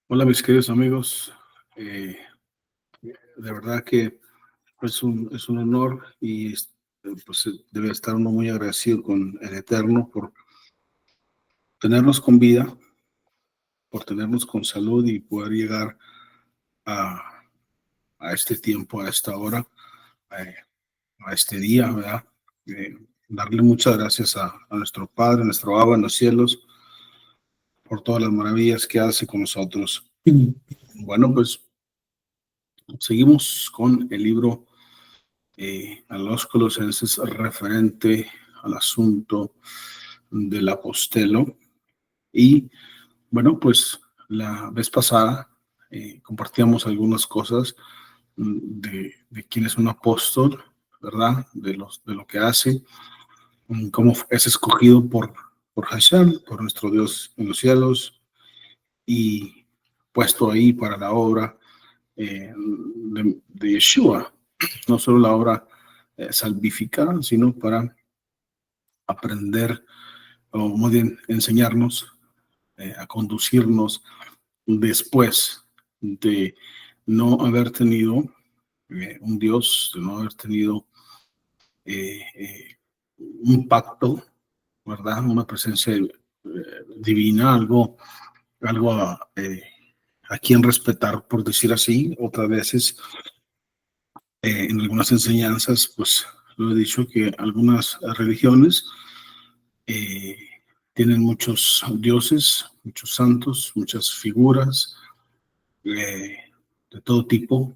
Hola mis queridos amigos, Eh, de verdad que es un honor y pues debe estar uno muy agradecido con el Eterno por tenernos con vida, por tenernos con salud y poder llegar a, a este tiempo, a esta hora, eh, a este día, ¿verdad? Darle muchas gracias a nuestro Padre, nuestro Abba en los cielos, por todas las maravillas que hace con nosotros. Bueno, pues seguimos con el libro a los colosenses referente al asunto del apostelo. Y bueno, pues la vez pasada compartíamos algunas cosas de quién es un apóstol, ¿verdad? De lo que hace, cómo es escogido por Hashem, por nuestro Dios en los cielos, y puesto ahí para la obra de Yeshua, no solo la obra salvífica, sino para aprender, o muy bien enseñarnos a conducirnos después de no haber tenido un Dios, de no haber tenido un pacto, ¿verdad? Una presencia divina, algo a quien respetar, por decir así. Otras veces, en algunas enseñanzas, pues lo he dicho que algunas religiones eh, tienen muchos dioses, muchos santos, muchas figuras de todo tipo,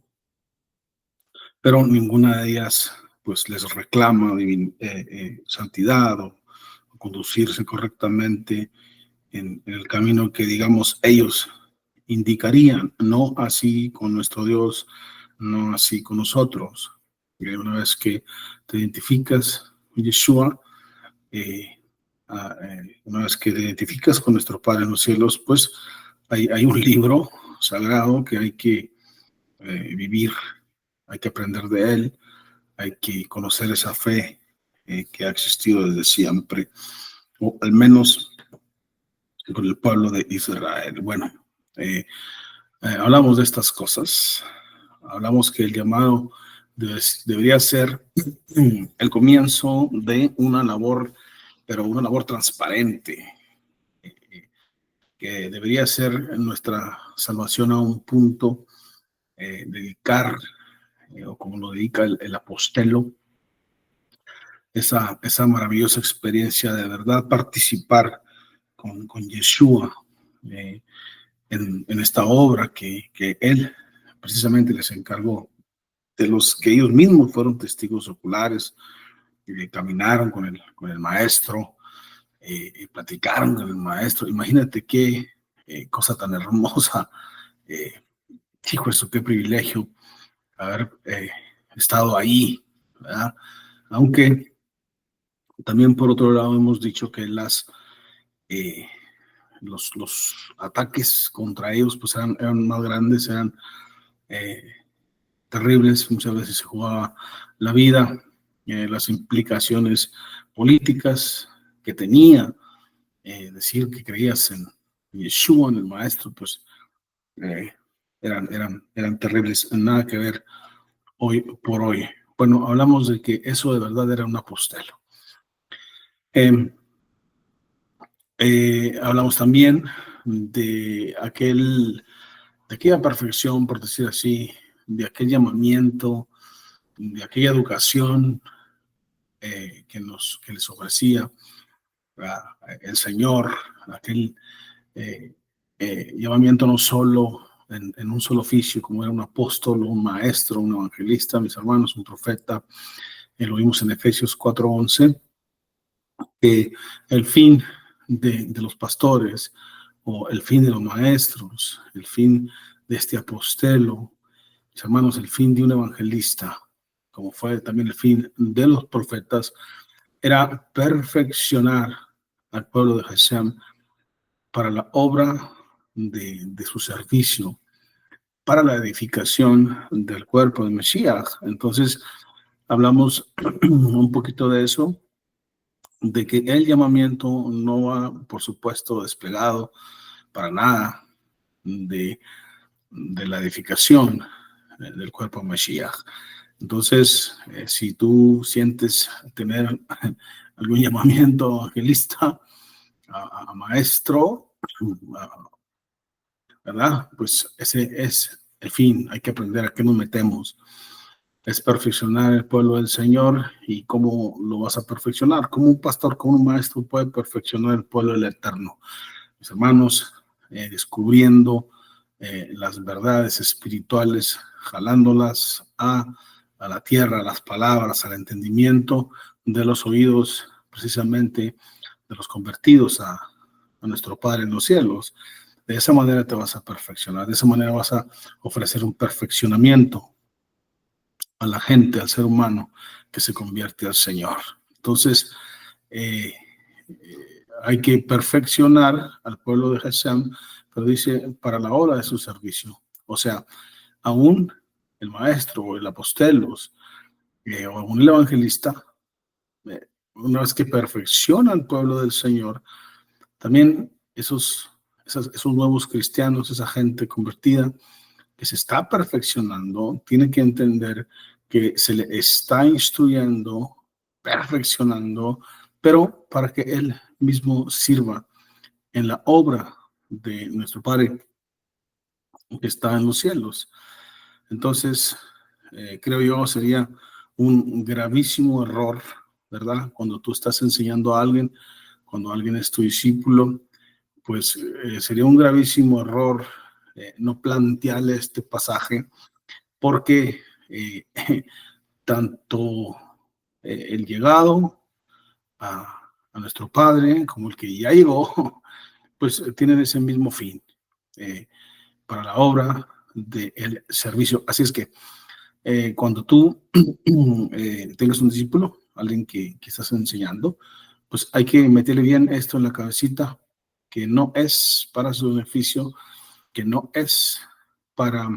pero ninguna de ellas pues les reclama santidad o conducirse correctamente en el camino que, digamos, ellos indicarían. No así con nuestro Dios, no así con nosotros. Una vez que te identificas con Yeshua, eh, una vez que te identificas con nuestro Padre en los cielos, pues hay un libro sagrado que hay que vivir, hay que aprender de él, hay que conocer esa fe que ha existido desde siempre, o al menos con el pueblo de Israel. Bueno, hablamos de estas cosas, hablamos que el llamado debería ser el comienzo de una labor, pero una labor transparente, que debería ser nuestra salvación a un punto, dedicar, o como lo dedica el apostelo, esa maravillosa experiencia de verdad, participar con Yeshua en esta obra que él precisamente les encargó, de los que ellos mismos fueron testigos oculares, y caminaron con el maestro, platicaron con el maestro. Imagínate qué cosa tan hermosa. Eh, Hijo, eso qué privilegio haber estado ahí, ¿verdad? Aunque también por otro lado hemos dicho que eh, los ataques contra ellos pues eran más grandes, eran eh, terribles. Muchas veces se jugaba la vida, las implicaciones políticas que tenía decir que creías en Yeshua, en el maestro, pues eh, eran terribles. Nada que ver hoy por hoy. Bueno, hablamos de que eso de verdad era un apostelo. Eh, Hablamos también de aquella perfección, por decir así, de aquel llamamiento, de aquella educación que les ofrecía el Señor, aquel llamamiento no solo en un solo oficio, como era un apóstol, un maestro, un evangelista, mis hermanos, un profeta. Lo vimos en Efesios 4:11, que el fin de los pastores, o el fin de los maestros, el fin de este apostelo, mis hermanos, el fin de un evangelista, como fue también el fin de los profetas, era perfeccionar al pueblo de Hashem para la obra de su servicio, para la edificación del cuerpo de Mesías. Entonces, hablamos un poquito de eso, de que el llamamiento no va, por supuesto, desplegado para nada de la edificación del cuerpo Mashiach. Entonces, si tú sientes tener algún llamamiento evangelista, a maestro, ¿verdad? Pues ese es el fin. Hay que aprender a qué nos metemos. Es perfeccionar el pueblo del Señor. ¿Y cómo lo vas a perfeccionar? Como un pastor, como un maestro puede perfeccionar el pueblo del Eterno. Mis hermanos, descubriendo las verdades espirituales, jalándolas a la tierra, a las palabras, al entendimiento de los oídos, precisamente de los convertidos a nuestro Padre en los cielos. De esa manera te vas a perfeccionar, de esa manera vas a ofrecer un perfeccionamiento a la gente, al ser humano que se convierte al Señor. Entonces, hay que perfeccionar al pueblo de Hashem, pero dice, para la hora de su servicio. O sea, aún el maestro o el apostelos o aún el evangelista, una vez que perfecciona al pueblo del Señor, también esos nuevos cristianos, esa gente convertida que se está perfeccionando, tiene que entender que se le está instruyendo, perfeccionando, pero para que él mismo sirva en la obra de nuestro Padre que está en los cielos. Entonces, creo yo, sería un gravísimo error, ¿verdad? Cuando tú estás enseñando a alguien, cuando alguien es tu discípulo, pues sería un gravísimo error no plantearle este pasaje, porque tanto el llegado a nuestro Padre como el que ya llegó, pues tienen ese mismo fin para la obra del servicio. Así es que cuando tú tengas un discípulo, alguien que estás enseñando, pues hay que meterle bien esto en la cabecita, que no es para su beneficio, que no es para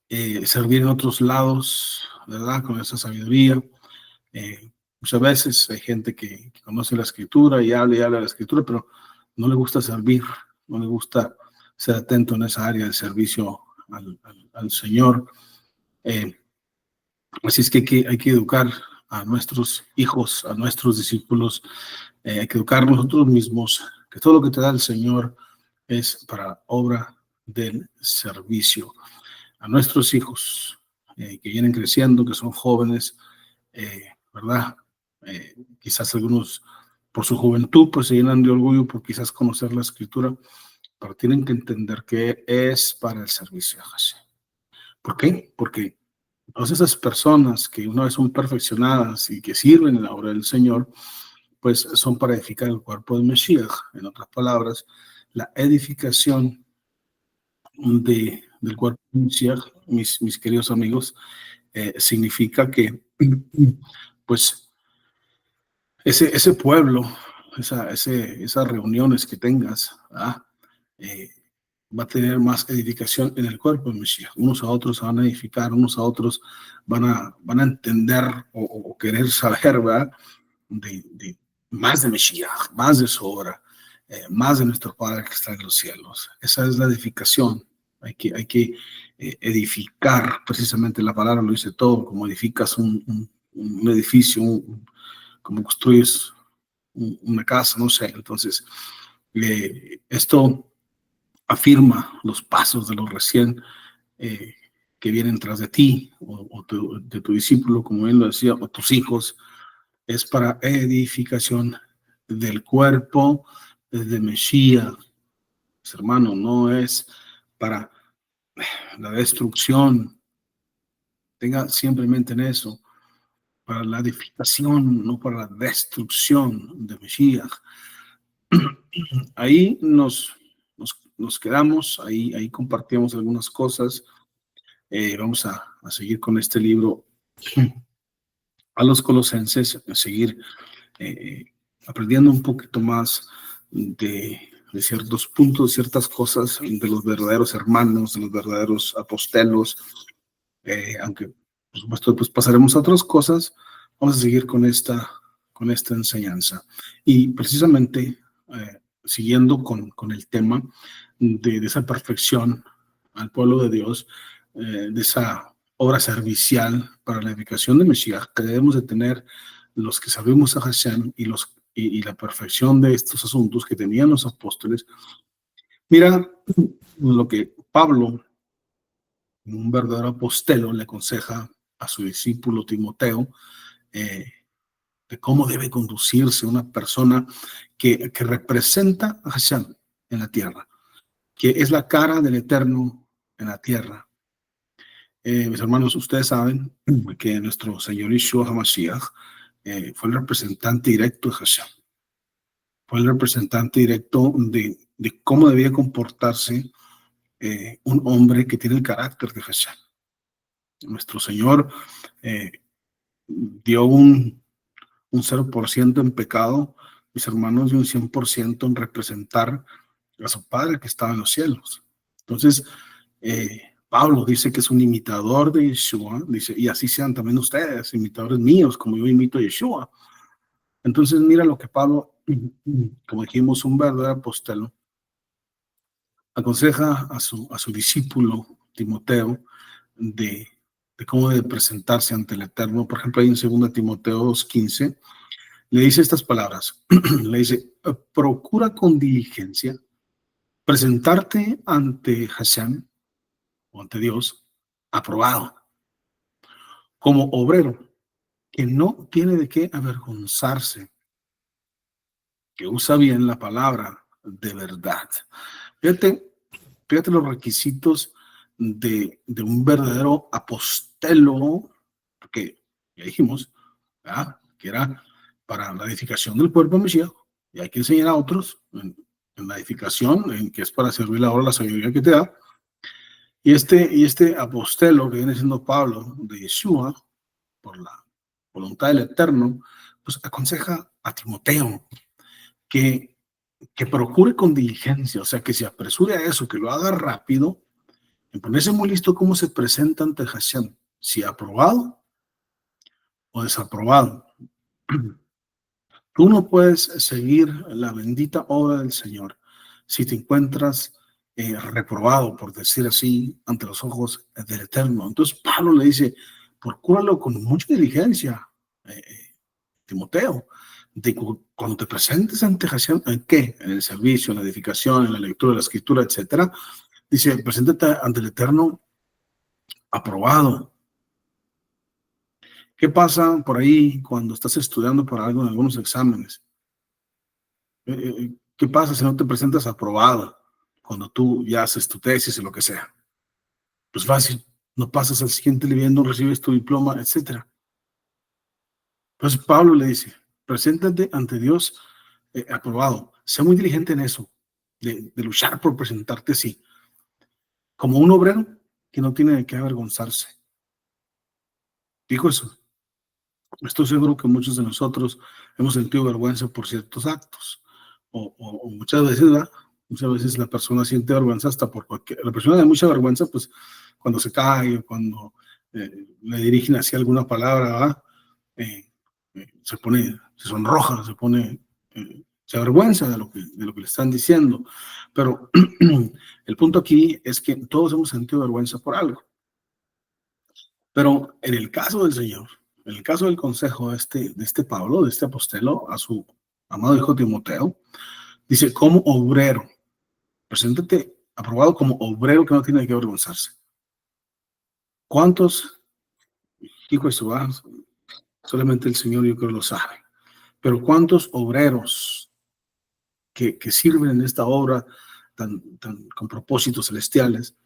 servir en otros lados, ¿verdad? Con esa sabiduría. Muchas veces hay gente que conoce la escritura y habla de la escritura, pero no le gusta servir, no le gusta ser atento en esa área de servicio al Señor. Así es que hay que educar a nuestros hijos, a nuestros discípulos, hay que educar nosotros mismos, que todo lo que te da el Señor es para obra del servicio. A nuestros hijos que vienen creciendo, que son jóvenes, ¿verdad? Quizás algunos por su juventud pues se llenan de orgullo por quizás conocer la escritura, pero tienen que entender que es para el servicio de Hashem. ¿Por qué? Porque todas esas personas que una vez son perfeccionadas y que sirven en la obra del Señor, pues son para edificar el cuerpo del Mesías. En otras palabras, la edificación del cuerpo del Mesías, mis queridos amigos, significa que pues ese pueblo, esas reuniones que tengas, va a tener más edificación en el cuerpo del Mesías. Unos a otros se van a edificar, unos a otros van a entender o querer saber, ¿verdad? De más de Mesías, más de su obra, más de nuestro Padre que está en los cielos. Esa es la edificación. Hay que edificar, precisamente la palabra lo dice todo, como edificas un edificio, como construyes una casa, no sé. Entonces, esto afirma los pasos de los recién que vienen tras de ti, o de tu discípulo, como él lo decía, o tus hijos, es para edificación del cuerpo de Mesías, hermano, no es para la destrucción. Tenga siempre en mente en eso, para la edificación, no para la destrucción de Mesías. Ahí nos quedamos, ahí compartimos algunas cosas. Vamos a seguir con este libro a los Colosenses, a seguir aprendiendo un poquito más de ciertos puntos, ciertas cosas de los verdaderos hermanos, de los verdaderos apostelos, aunque por supuesto pues pasaremos a otras cosas. Vamos a seguir con esta enseñanza y precisamente siguiendo con el tema de esa perfección al pueblo de Dios, de esa obra servicial para la edificación de Mesías que debemos de tener los que sabemos a Hashem y la perfección de estos asuntos que tenían los apóstoles. Mira lo que Pablo, un verdadero apostelo, le aconseja a su discípulo Timoteo, eh, de cómo debe conducirse una persona que representa a Hashem en la tierra, que es la cara del Eterno en la tierra. Mis hermanos, ustedes saben que nuestro Señor Yeshua HaMashiach fue el representante directo de Hashem, fue el representante directo de cómo debía comportarse un hombre que tiene el carácter de Hashem. Nuestro Señor dio un 0% en pecado, mis hermanos, y un 100% en representar a su Padre que estaba en los cielos. Entonces, Pablo dice que es un imitador de Yeshua, dice, y así sean también ustedes, imitadores míos, como yo imito a Yeshua. Entonces, mira lo que Pablo, como dijimos, un verdadero apóstol, aconseja a su discípulo Timoteo de cómo debe presentarse ante el Eterno. Por ejemplo, ahí en 2 Timoteo 2:15, le dice estas palabras, le dice, procura con diligencia presentarte ante Hashem, o ante Dios, aprobado, como obrero, que no tiene de qué avergonzarse, que usa bien la palabra de verdad. Fíjate los requisitos de un verdadero apostelo, porque ya dijimos, ¿verdad?, que era para la edificación del cuerpo de Mesías, y hay que enseñar a otros en la edificación, en que es para servir ahora la sabiduría que te da. Y este apostelo que viene siendo Pablo de Yeshua, por la voluntad del Eterno, pues aconseja a Timoteo que, que procure con diligencia, o sea, que se apresure a eso, que lo haga rápido, en ponerse muy listo cómo se presenta ante Hashem, si aprobado o desaprobado. Tú no puedes seguir la bendita obra del Señor si te encuentras reprobado, por decir así, ante los ojos del Eterno. Entonces Pablo le dice, procúralo con mucha diligencia, Timoteo, de cuando te presentes ante Hashem, ¿en qué? En el servicio, en la edificación, en la lectura de la escritura, etcétera. Dice, preséntate ante el Eterno aprobado. ¿Qué pasa por ahí cuando estás estudiando para algo en algunos exámenes? ¿Qué pasa si no te presentas aprobado cuando tú ya haces tu tesis o lo que sea? Pues fácil, no pasas al siguiente nivel, no recibes tu diploma, etcétera. Entonces Pablo le dice, preséntate ante Dios aprobado. Sé muy diligente en eso, de luchar por presentarte así, como un obrero que no tiene de qué avergonzarse. Dijo eso. Estoy seguro que muchos de nosotros hemos sentido vergüenza por ciertos actos, o muchas veces, ¿verdad? Muchas veces la persona siente vergüenza hasta por cualquier. La persona de mucha vergüenza, pues, cuando se cae, cuando le dirigen hacia alguna palabra, ¿verdad? Se sonroja, se avergüenza de lo que le están diciendo. Pero el punto aquí es que todos hemos sentido vergüenza por algo. Pero en el caso del Señor, en el caso del consejo de este Pablo, de este apostelo, a su amado hijo Timoteo, dice, como obrero, preséntate aprobado como obrero que no tiene que avergonzarse. ¿Cuántos, hijo de su alma? Solamente el Señor yo creo lo sabe. Pero ¿cuántos obreros que sirven en esta obra con propósitos celestiales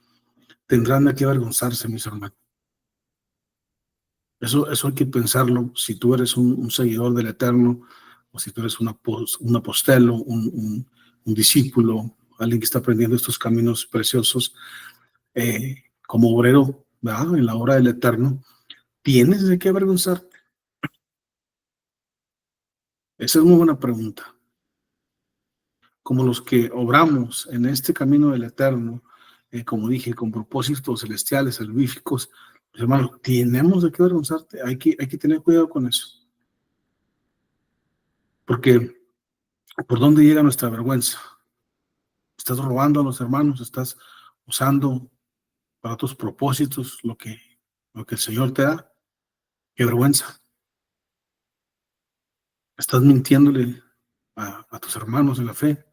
tendrán de qué avergonzarse, mis hermanos? Eso hay que pensarlo. Si tú eres un seguidor del Eterno, o si tú eres un apostelo, un discípulo, alguien que está aprendiendo estos caminos preciosos, como obrero, ¿verdad?, en la obra del Eterno, ¿tienes de qué avergonzarte? Esa es muy buena pregunta. Como los que obramos en este camino del Eterno, como dije, con propósitos celestiales, salvíficos, pues, hermano, tenemos de qué avergonzarte. Hay que tener cuidado con eso. Porque ¿Por dónde llega nuestra vergüenza? ¿Estás robando a los hermanos? ¿Estás usando para tus propósitos lo que el Señor te da? ¡Qué vergüenza! ¿Estás mintiéndole a tus hermanos en la fe?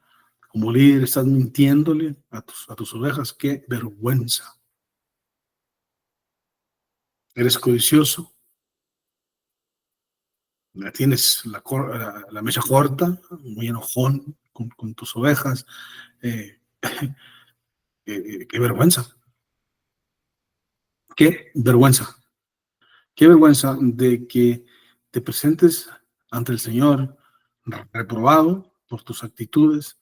Como líder, estás mintiéndole a tus ovejas. ¡Qué vergüenza! Eres codicioso, tienes la mecha corta, muy enojón con tus ovejas. Eh, qué vergüenza, qué vergüenza, qué vergüenza de que te presentes ante el Señor reprobado por tus actitudes,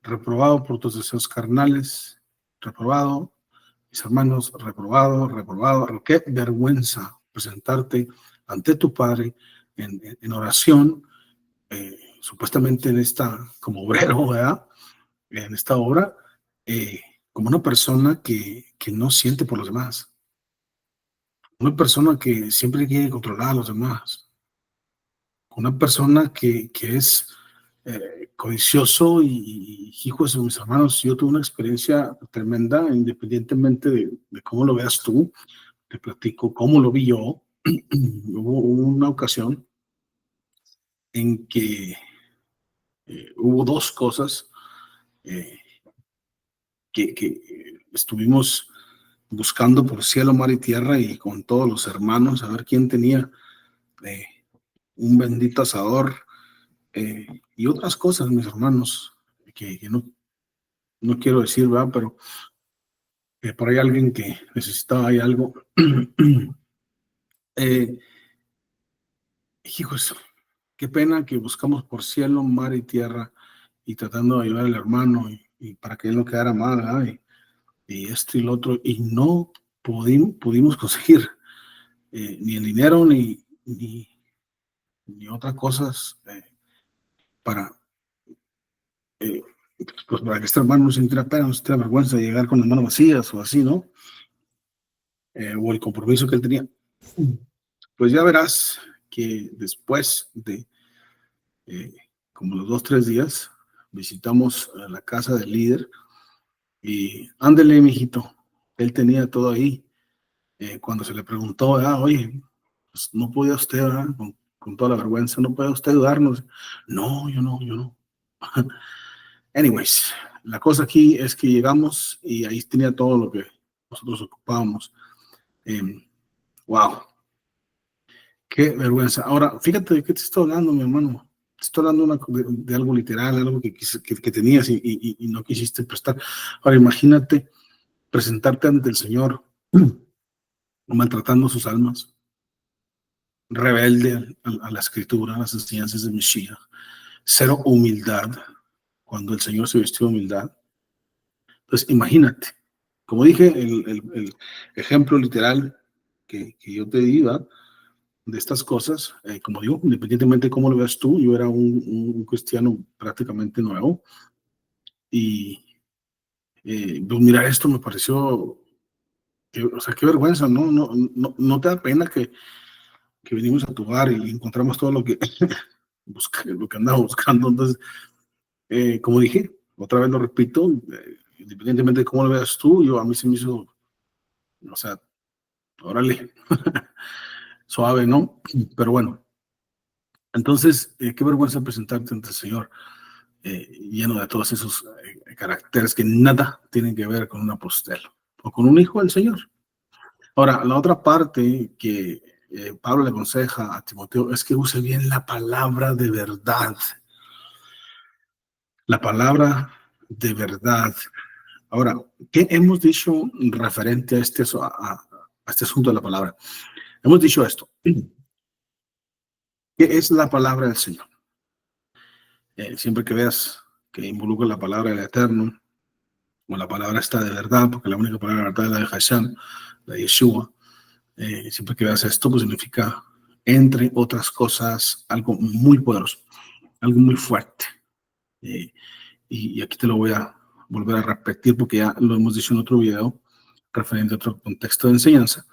reprobado por tus deseos carnales, reprobado, mis hermanos, reprobado, reprobado. Qué vergüenza presentarte ante tu Padre en oración, supuestamente en esta, como obrero, ¿verdad? En esta obra, eh, como una persona que no siente por los demás, una persona que siempre quiere controlar a los demás, una persona que es codicioso y hijos de mis hermanos. Yo tuve una experiencia tremenda, independientemente de cómo lo veas tú. Te platico cómo lo vi yo. Hubo una ocasión en que hubo dos cosas eh, que estuvimos buscando por cielo, mar y tierra y con todos los hermanos a ver quién tenía eh, un bendito asador, y otras cosas, mis hermanos, que no quiero decir, ¿verdad? Pero por ahí alguien que necesitaba ahí algo. eh, Hijos, qué pena que buscamos por cielo, mar y tierra y tratando de ayudar al hermano y para que él no quedara mal, ¿verdad? Y esto y lo otro, y no pudimos conseguir ni el dinero ni otras cosas para, eh, pues para que este hermano no sintiera pena, no sintiera vergüenza de llegar con las manos vacías o así, ¿no? O el compromiso que él tenía. Pues ya verás que después de eh, como los 2, 3 días, visitamos la casa del líder y ándele, mijito, él tenía todo ahí. Cuando se le preguntó, oye, pues no podía usted, ¿verdad? Con toda la vergüenza, no puede usted ayudarnos. No, yo no. Anyways, la cosa aquí es que llegamos y ahí tenía todo lo que nosotros ocupábamos. Eh, wow, qué vergüenza. Ahora, fíjate de qué te estoy hablando, mi hermano. Te estoy hablando de algo literal, algo que tenías y no quisiste prestar. Ahora, imagínate presentarte ante el Señor maltratando sus almas, rebelde a la escritura, a las enseñanzas de Mashiach, cero humildad, cuando el Señor se vistió de humildad. Entonces, imagínate, como dije, el ejemplo literal que yo te di, ¿verdad? De estas cosas, como digo, independientemente de cómo lo veas tú, yo era un cristiano prácticamente nuevo y pues mirar esto me pareció, o sea, qué vergüenza, ¿no? No te da pena que venimos a tu bar y encontramos todo lo que andaba buscando. Entonces, como dije, otra vez lo repito, independientemente de cómo lo veas tú, a mí se me hizo, o sea, órale, suave, ¿no? Pero bueno, entonces, qué vergüenza presentarte ante el Señor, lleno de todos esos caracteres que nada tienen que ver con un apóstol o con un hijo del Señor. Ahora, la otra parte que Pablo le aconseja a Timoteo es que use bien la palabra de verdad. La palabra de verdad. Ahora, ¿qué hemos dicho referente a este asunto de la palabra? Hemos dicho esto. ¿Qué es la palabra del Señor? Siempre que veas que involucra la palabra del Eterno, o la palabra está de verdad, porque la única palabra de verdad es la de Hashem, la de Yeshua, siempre que veas esto, pues significa, entre otras cosas, algo muy poderoso, algo muy fuerte. Y aquí te lo voy a volver a repetir porque ya lo hemos dicho en otro video referente a otro contexto de enseñanza.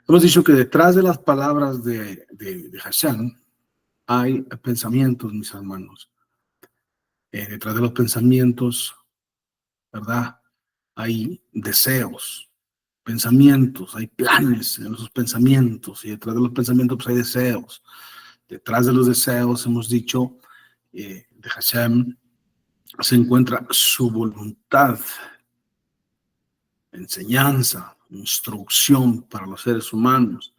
Hemos dicho que detrás de las palabras de Hashem hay pensamientos, mis hermanos. Detrás de los pensamientos, ¿verdad? Hay deseos, pensamientos, hay planes en esos pensamientos, y detrás de los pensamientos pues hay deseos. Detrás de los deseos, hemos dicho, de Hashem se encuentra su voluntad, enseñanza, instrucción para los seres humanos.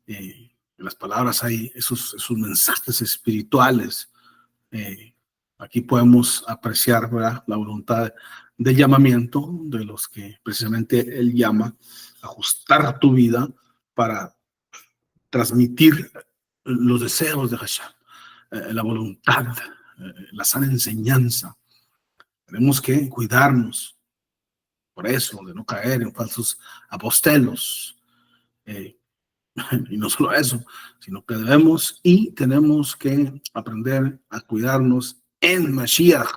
En las palabras hay esos mensajes espirituales. Aquí podemos apreciar, ¿verdad?, la voluntad de llamamiento de los que precisamente él llama, ajustar tu vida para transmitir los deseos de Hashem, la voluntad, la sana enseñanza. Tenemos que cuidarnos por eso, de no caer en falsos apostelos. Y no solo eso, sino que debemos y tenemos que aprender a cuidarnos en Mashiach,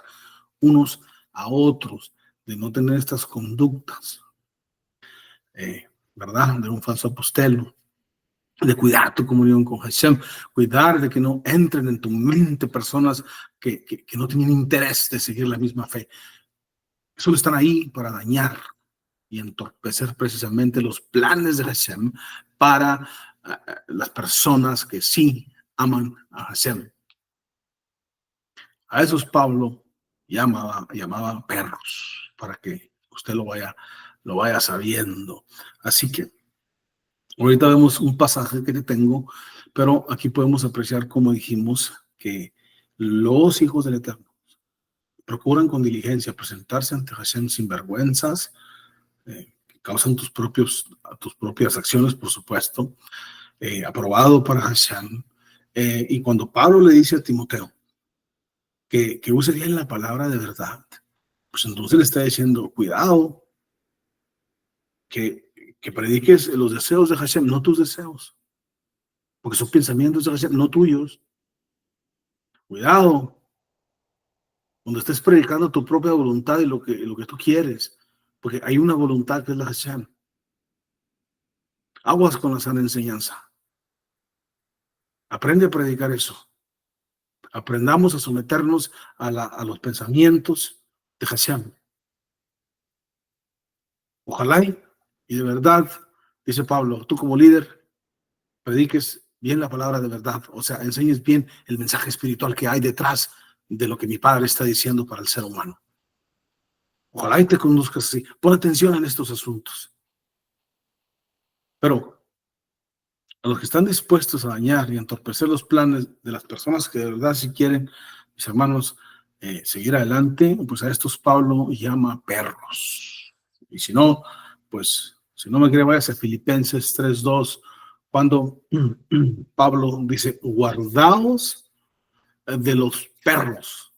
unos a otros, de no tener estas conductas, ¿verdad? De un falso apostelo, de cuidar tu comunión con Hashem, cuidar de que no entren en tu mente personas que no tienen interés de seguir la misma fe. Solo están ahí para dañar y entorpecer precisamente los planes de Hashem para las personas que sí aman a Hashem. A esos Pablo llamaba perros, para que usted lo vaya sabiendo. Así que ahorita vemos un pasaje que te tengo, pero aquí podemos apreciar, como dijimos, que los hijos del Eterno procuran con diligencia presentarse ante Hashem sin vergüenzas, que causan tus propias acciones, por supuesto, aprobado para Hashem. Y cuando Pablo le dice a Timoteo que use bien la palabra de verdad, pues entonces le está diciendo, cuidado, que prediques los deseos de Hashem, no tus deseos, porque son pensamientos de Hashem, no tuyos. Cuidado, cuando estés predicando tu propia voluntad y lo que tú quieres, porque hay una voluntad que es la Hashem. Aguas con la sana enseñanza. Aprende a predicar eso. Aprendamos a someternos a los pensamientos de Hashem. Ojalá y de verdad, dice Pablo, tú como líder, prediques bien la palabra de verdad, o sea, enseñes bien el mensaje espiritual que hay detrás de lo que mi Padre está diciendo para el ser humano. Ojalá y te conduzcas así. Pon atención en estos asuntos. Pero a los que están dispuestos a dañar y entorpecer los planes de las personas que de verdad si quieren, mis hermanos, seguir adelante, pues a estos Pablo llama perros. Y si no, pues, si no me cree, vayas a Filipenses 3:2, cuando Pablo dice, guardaos de los perros,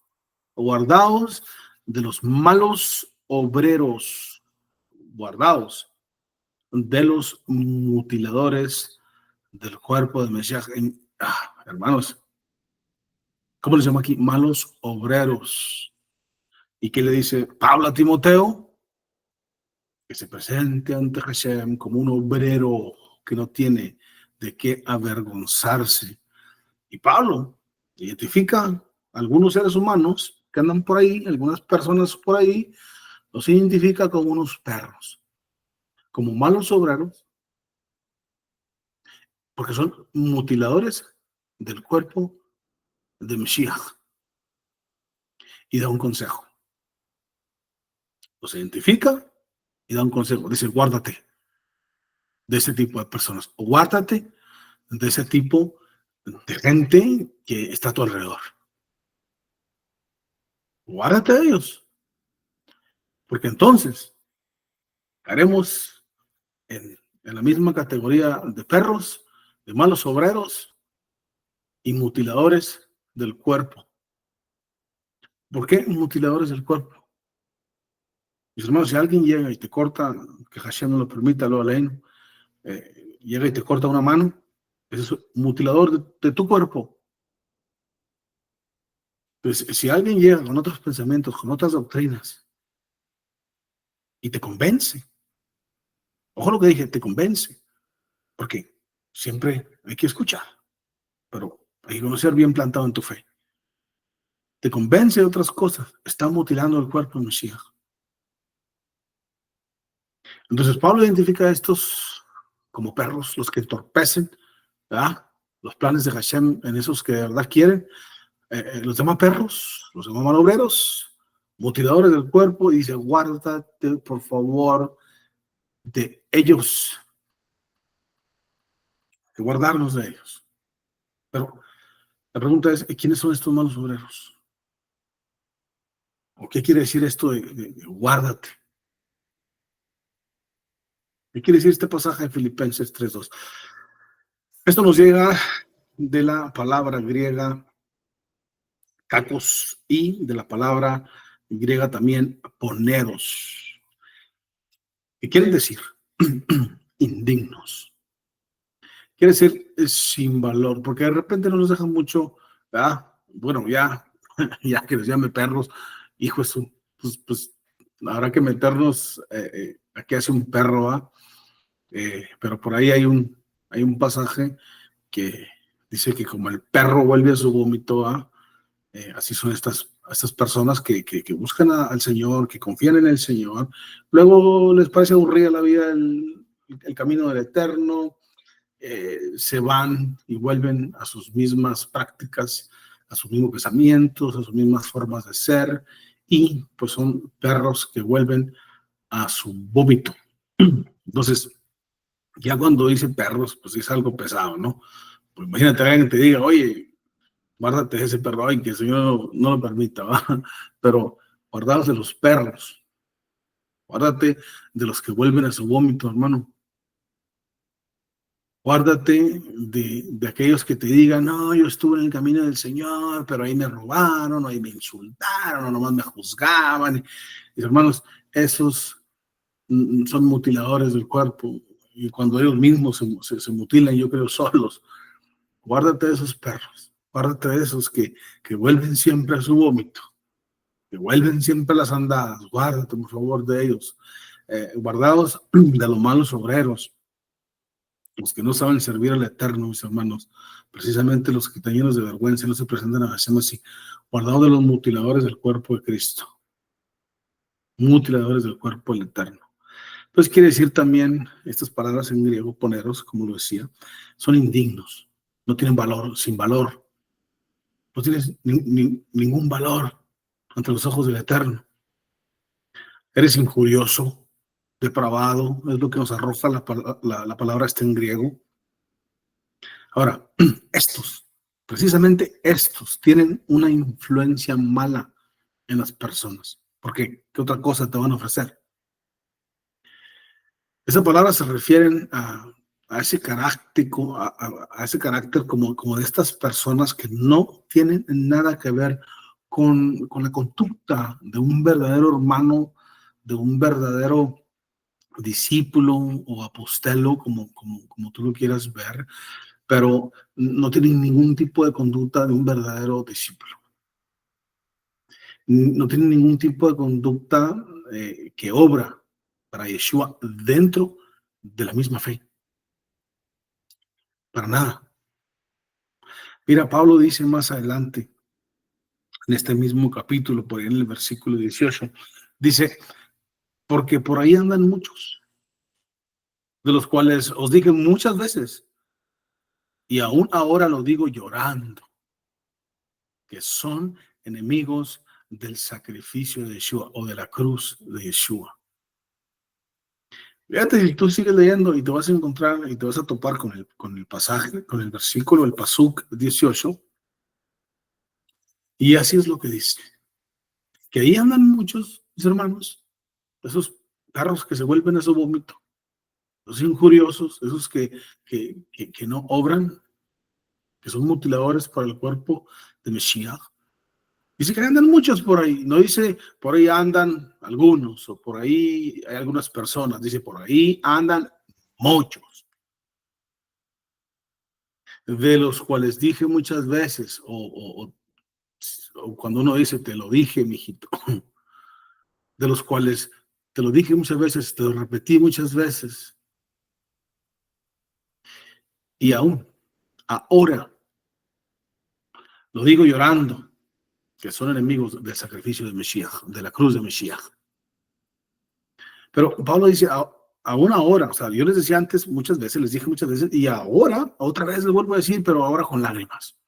guardaos de los malos obreros, guardaos de los mutiladores del cuerpo de Mesías. Hermanos, ¿cómo les llama aquí? Malos obreros. ¿Y qué le dice Pablo a Timoteo? Que se presente ante Hashem como un obrero que no tiene de qué avergonzarse. Y Pablo identifica a algunos seres humanos que andan por ahí, algunas personas por ahí, los identifica como unos perros, como malos obreros, porque son mutiladores del cuerpo de Mesías. Y da un consejo. Los identifica y da un consejo. Dice, guárdate de ese tipo de personas. O guárdate de ese tipo de gente que está a tu alrededor. Guárdate de ellos. Porque entonces haremos en la misma categoría de perros, de malos obreros y mutiladores del cuerpo. ¿Por qué mutiladores del cuerpo? Mis hermanos, si alguien llega y te corta, que Hashem no lo permita, lo aleno, llega y te corta una mano, ese es un mutilador de tu cuerpo. Entonces, si alguien llega con otros pensamientos, con otras doctrinas, y te convence, ojo lo que dije, te convence, porque siempre hay que escuchar, pero hay que ser bien plantado en tu fe. te convence de otras cosas, está mutilando el cuerpo de Mashiach. Entonces Pablo identifica a estos como perros, los que entorpecen, ¿verdad?, los planes de Hashem en esos que de verdad quieren. Los llama perros, los llama malobreros, mutiladores del cuerpo, y dice, guárdate, por favor, de ellos, de guardarnos de ellos. Pero la pregunta es, ¿quiénes son estos malos obreros? ¿O qué quiere decir esto de guárdate? ¿Qué quiere decir este pasaje de Filipenses 3:2? Esto nos llega de la palabra griega kakos y de la palabra griega también poneros. ¿Qué quieren decir? Indignos. Quiere decir sin valor, porque de repente no nos dejan mucho, ¿verdad? Bueno, ya, ya que les llame perros, hijo, eso, pues habrá que meternos aquí hace un perro, ¿va? Pero por ahí hay un pasaje que dice que como el perro vuelve a su vómito, ¿va? Así son estas personas que buscan al Señor, que confían en el Señor, luego les parece aburrida la vida, el camino del Eterno, se van y vuelven a sus mismas prácticas, a sus mismos pensamientos, a sus mismas formas de ser, y pues son perros que vuelven a su vómito. Entonces, ya cuando dice perros, pues es algo pesado, ¿no? Pues imagínate a alguien que te diga, oye, guárdate ese perro, y que el Señor no lo permita, ¿va? Pero guardaos de los perros, guárdate de los que vuelven a su vómito, hermano. Guárdate de aquellos que te digan, no, yo estuve en el camino del Señor, pero ahí me robaron, o ahí me insultaron, o nomás me juzgaban. Y hermanos, esos son mutiladores del cuerpo. Y cuando ellos mismos se mutilan, yo creo, solos. Guárdate de esos perros, guárdate de esos que vuelven siempre a su vómito, que vuelven siempre a las andadas. Guárdate, por favor, de ellos. Guardados de los malos obreros, los que no saben servir al Eterno, mis hermanos, precisamente los que están llenos de vergüenza y no se presentan a Hashem así, guardados de los mutiladores del cuerpo de Cristo, mutiladores del cuerpo del Eterno. Entonces quiere decir también, estas palabras en griego, poneros, como lo decía, son indignos, no tienen valor, sin valor, no tienes ningún valor ante los ojos del Eterno. Eres injurioso, depravado, es lo que nos arroja la palabra esta en griego. Ahora, precisamente estos, tienen una influencia mala en las personas. Porque, ¿qué otra cosa te van a ofrecer? Esa palabra se refieren a ese carácter, a ese carácter como de estas personas que no tienen nada que ver con la conducta de un verdadero hermano, de un verdadero discípulo o apostelo, como tú lo quieras ver, pero no tienen ningún tipo de conducta de un verdadero discípulo. No tienen ningún tipo de conducta que obra para Yeshua dentro de la misma fe. Para nada. Mira, Pablo dice más adelante, en este mismo capítulo, por ahí en el versículo 18, dice, porque por ahí andan muchos, de los cuales os dije muchas veces, y aún ahora lo digo llorando, que son enemigos del sacrificio de Yeshua o de la cruz de Yeshua. Fíjate, si tú sigues leyendo y te vas a encontrar y te vas a topar con el pasaje, con el versículo, el pasuk 18, y así es lo que dice, que ahí andan muchos, mis hermanos, esos perros que se vuelven a su vómito, los injuriosos, esos que no obran, que son mutiladores para el cuerpo de Mesías. Dice que andan muchos por ahí, no dice por ahí andan algunos o por ahí hay algunas personas, dice por ahí andan muchos, de los cuales dije muchas veces, o cuando uno dice te lo dije, mijito, de los cuales te lo dije muchas veces, te lo repetí muchas veces, y aún ahora lo digo llorando, que son enemigos del sacrificio de Mesías, de la cruz de Mesías. Pero Pablo dice, aún ahora, o sea, yo les decía antes muchas veces, les dije muchas veces, y ahora, otra vez les vuelvo a decir, pero ahora con lágrimas.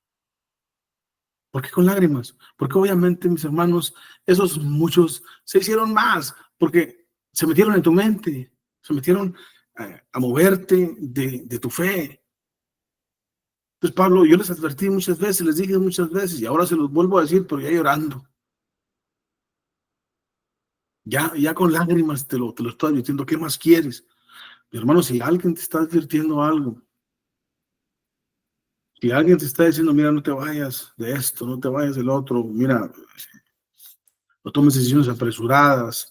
¿Por qué con lágrimas? Porque obviamente, mis hermanos, esos muchos se hicieron más, porque se metieron en tu mente, se metieron a moverte de tu fe. Entonces, Pablo, yo les advertí muchas veces, les dije muchas veces, y ahora se los vuelvo a decir, pero ya llorando. Ya con lágrimas te lo estoy advirtiendo. ¿Qué más quieres? Mi hermano, si alguien te está advirtiendo algo, si alguien te está diciendo, mira, no te vayas de esto, no te vayas del otro, mira, no tomes decisiones apresuradas,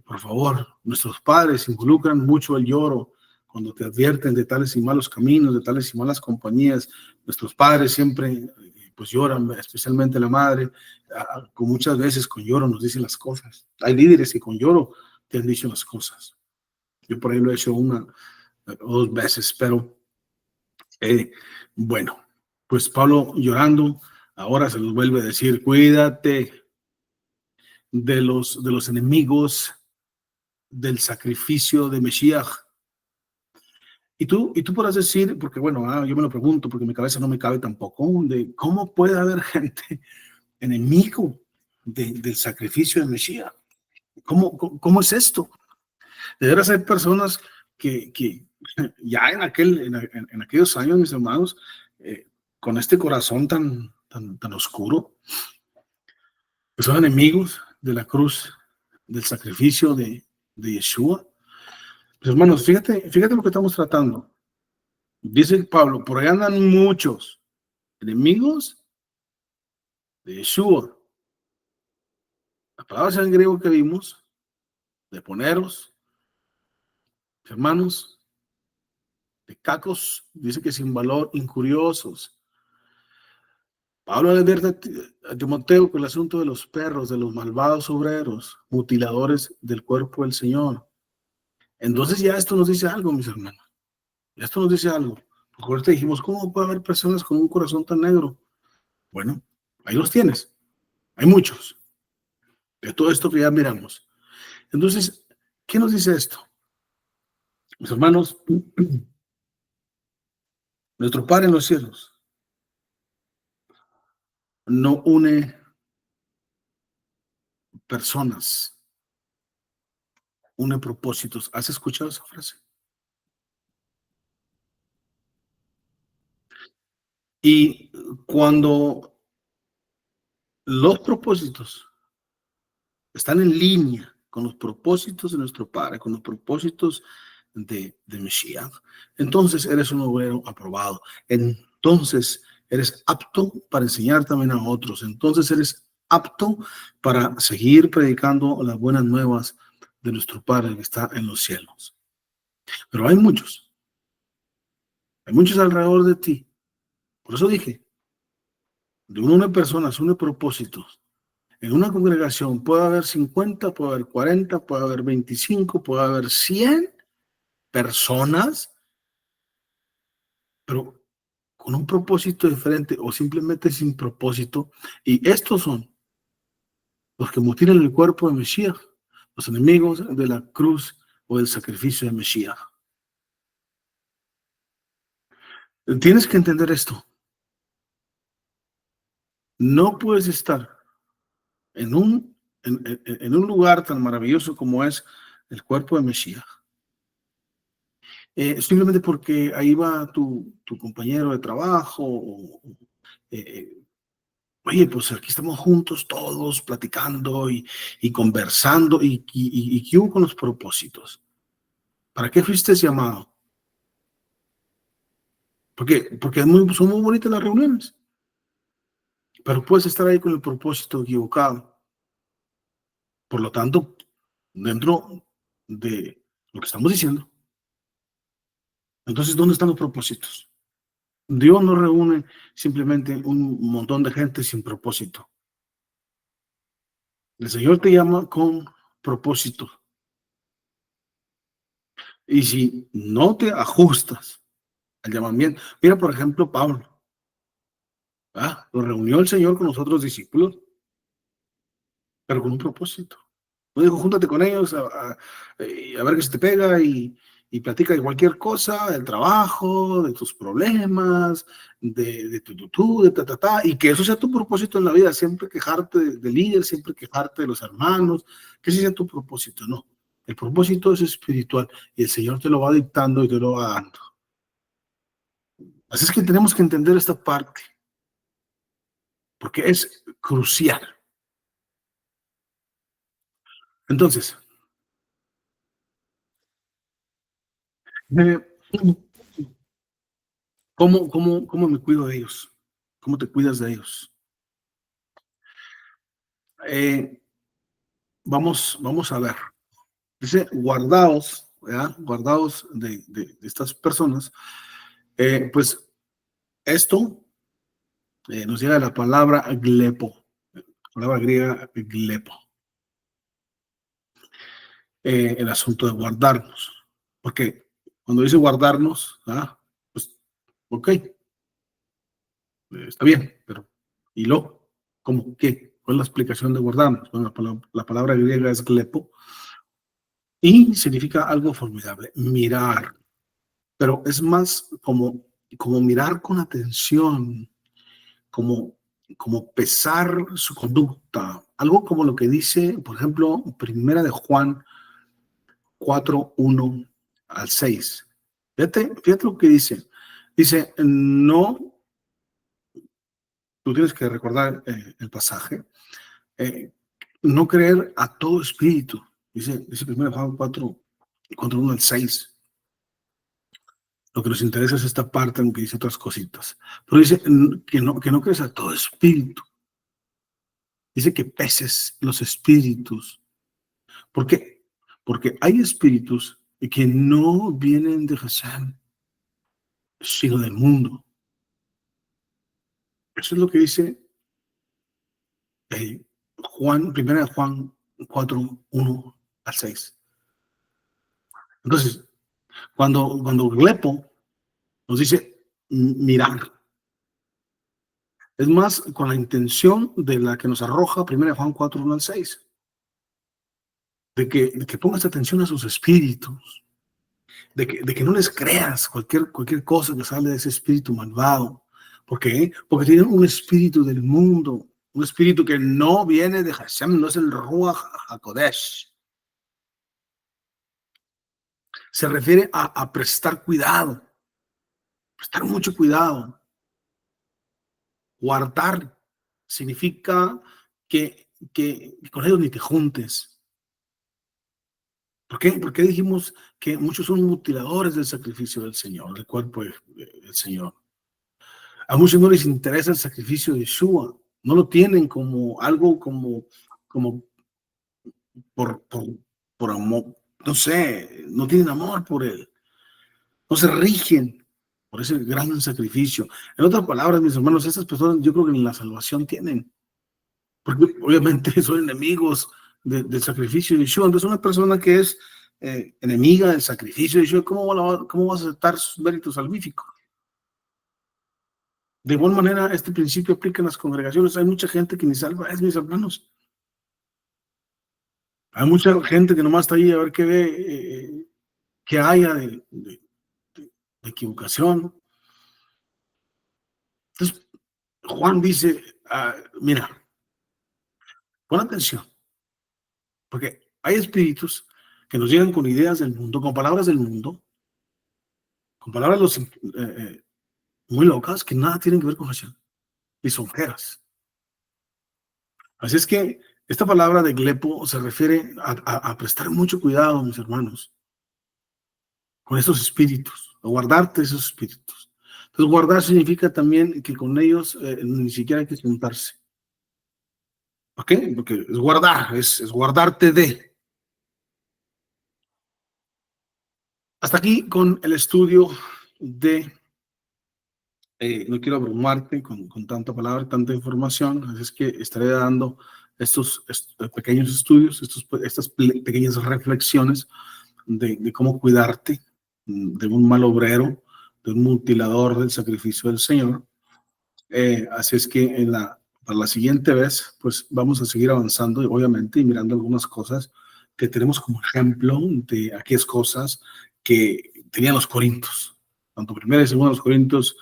por favor, nuestros padres involucran mucho el lloro cuando te advierten de tales y malos caminos, de tales y malas compañías. Nuestros padres siempre pues lloran, especialmente la madre, con muchas veces con lloro nos dicen las cosas. Hay líderes que con lloro te han dicho las cosas. Yo por ahí lo he hecho una o dos veces, pero bueno, pues Pablo llorando, ahora se los vuelve a decir, cuídate de los enemigos del sacrificio de Mesías. Y tú podrás decir, porque bueno, yo me lo pregunto, porque mi cabeza no me cabe tampoco, de cómo puede haber gente enemigo del sacrificio de Mesías. ¿Cómo es esto? De veras hay personas que ya en aquellos años, mis hermanos, con este corazón tan oscuro, que son enemigos de la cruz, del sacrificio de Yeshua. Pues hermanos, fíjate lo que estamos tratando. Dice Pablo, por ahí andan muchos enemigos de Yeshua. La palabra en griego que vimos, de poneros, hermanos, de cacos, dice que sin valor, incuriosos. Pablo le advierte a Timoteo con el asunto de los perros, de los malvados obreros, mutiladores del cuerpo del Señor. Entonces ya esto nos dice algo, mis hermanos. Ya esto nos dice algo. Porque ahorita dijimos, ¿cómo puede haber personas con un corazón tan negro? Bueno, ahí los tienes. Hay muchos. De todo esto que ya miramos. Entonces, ¿qué nos dice esto? Mis hermanos, nuestro Padre en los cielos no une personas, une propósitos. ¿Has escuchado esa frase? Y cuando los propósitos están en línea con los propósitos de nuestro Padre, con los propósitos de Mesías, entonces eres un obrero aprobado. Entonces eres apto para enseñar también a otros. Entonces eres apto para seguir predicando las buenas nuevas de nuestro Padre que está en los cielos. Pero hay muchos alrededor de ti. Por eso dije, de una persona, une propósitos. En una congregación puede haber 50, puede haber 40, puede haber 25, puede haber 100 personas, pero con un propósito diferente o simplemente sin propósito. Y estos son los que mutilan el cuerpo de Mesías, los enemigos de la cruz o del sacrificio de Mesías. Tienes que entender esto. No puedes estar en un lugar tan maravilloso como es el cuerpo de Mesías. Simplemente porque ahí va tu compañero de trabajo. Oye, pues aquí estamos juntos todos platicando y conversando. ¿Y qué hubo con los propósitos? ¿Para qué fuiste llamado? Porque son muy bonitas las reuniones. Pero puedes estar ahí con el propósito equivocado. Por lo tanto, dentro de lo que estamos diciendo, entonces, ¿dónde están los propósitos? Dios no reúne simplemente un montón de gente sin propósito. El Señor te llama con propósito. Y si no te ajustas al llamamiento, mira, por ejemplo, Pablo, lo reunió el Señor con los otros discípulos pero con un propósito. No digo, júntate con ellos a ver qué se te pega y platica de cualquier cosa, del trabajo, de tus problemas, de de ta, ta, ta, y que eso sea tu propósito en la vida, siempre quejarte del líder, siempre quejarte de los hermanos, que ese sea tu propósito, no. El propósito es espiritual y el Señor te lo va dictando y te lo va dando. Así es que tenemos que entender esta parte, porque es crucial. Entonces, eh, ¿cómo me cuido de ellos? ¿Cómo te cuidas de ellos? Eh, vamos a ver. Dice, guardaos, ¿verdad? Guardaos de estas personas. Pues esto nos llega de la palabra glepo, palabra griega glepo, el asunto de guardarnos. Porque cuando dice guardarnos, pues, ok, está bien, pero ¿y lo? ¿Cómo qué? ¿Cuál es la explicación de guardarnos? Bueno, la palabra griega es glepo y significa algo formidable, mirar, pero es más como mirar con atención, como, como pesar su conducta, algo como lo que dice, por ejemplo, Primera de Juan 4:1 al 6. Fíjate lo que dice. Dice, no, tú tienes que recordar el pasaje, eh, no creer a todo espíritu. Dice Primera de Juan 4:1 al 6. Lo que nos interesa es esta parte, aunque dice otras cositas. Pero dice que no crees a todo espíritu. Dice que peses los espíritus. ¿Por qué? Porque hay espíritus que no vienen de Hashem, sino del mundo. Eso es lo que dice primera de Juan 4:1 al 6. Entonces, cuando Glepo nos dice mirar, es más con la intención de la que nos arroja primera de Juan 4:1 al 6, de que pongas atención a sus espíritus, de que no les creas cualquier cosa que sale de ese espíritu malvado. ¿Por qué? Porque tienen un espíritu del mundo, un espíritu que no viene de Hashem, no es el Ruach HaKodesh. Se refiere a prestar cuidado, prestar mucho cuidado. Guardar significa que con ellos ni te juntes. ¿Por qué? Porque dijimos que muchos son mutiladores del sacrificio del Señor, del cuerpo del Señor. A muchos no les interesa el sacrificio de Yeshua, no lo tienen como algo como por, por, por amor, no sé, no tienen amor por él, no se rigen por ese gran sacrificio. En otras palabras, mis hermanos, estas personas yo creo que en la salvación tienen, porque obviamente son enemigos del sacrificio de Yeshua. Entonces una persona que es enemiga del sacrificio de Yeshua, ¿cómo va a aceptar sus méritos salvíficos? De igual manera, este principio aplica en las congregaciones. Hay mucha gente que ni salva es, mis hermanos. Hay mucha gente que nomás está ahí a ver qué ve, qué haya de equivocación. Entonces, Juan dice, mira, pon atención, porque hay espíritus que nos llegan con ideas del mundo, con palabras del mundo, con palabras muy locas que nada tienen que ver con Hashem, lisonjeras. Así es que esta palabra de glepo se refiere a prestar mucho cuidado, mis hermanos, con esos espíritus, a guardarte esos espíritus. Entonces, guardar significa también que con ellos ni siquiera hay que juntarse. ¿Ok? Porque es guardar, es guardarte de. Hasta aquí con el estudio de, no quiero abrumarte con tanta palabra, tanta información, así es que estaré dando estos pequeños estudios, estas pequeñas reflexiones de cómo cuidarte de un mal obrero, de un mutilador del sacrificio del Señor. Así es que en la para la siguiente vez, pues vamos a seguir avanzando, obviamente, y mirando algunas cosas que tenemos como ejemplo de aquellas cosas que tenían los Corintios. Tanto primero y segundo los Corintios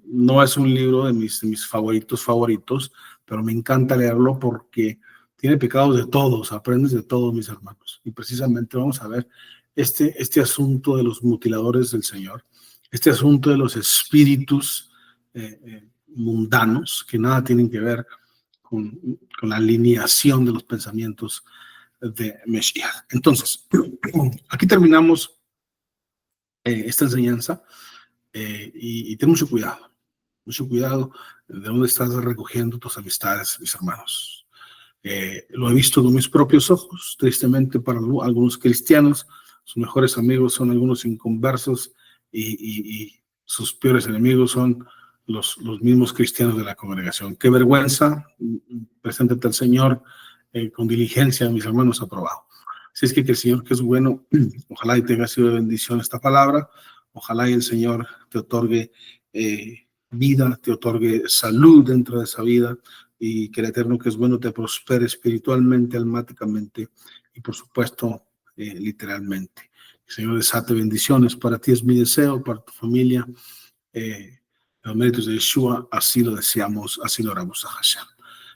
no es un libro de mis favoritos, pero me encanta leerlo porque tiene pecados de todos, aprendes de todos, mis hermanos. Y precisamente vamos a ver este asunto de los mutiladores del Señor, este asunto de los espíritus mundanos que nada tienen que ver con la alineación de los pensamientos de Mesías. Entonces, aquí terminamos esta enseñanza y ten mucho cuidado de dónde estás recogiendo tus amistades, mis hermanos. Lo he visto con mis propios ojos, tristemente para algunos cristianos, sus mejores amigos son algunos inconversos y sus peores enemigos son los mismos cristianos de la congregación. Qué vergüenza, preséntate al Señor con diligencia, mis hermanos, aprobado. Así es que el Señor, que es bueno, ojalá y tenga sido de bendición esta palabra, ojalá y el Señor te otorgue vida, te otorgue salud dentro de esa vida, y que el Eterno, que es bueno, te prospere espiritualmente, almáticamente y por supuesto literalmente. El Señor desate bendiciones. Para ti es mi deseo, para tu familia. Los méritos de Yeshua, así lo deseamos, así lo oramos a Hashem.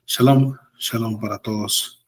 Shalom, shalom para todos.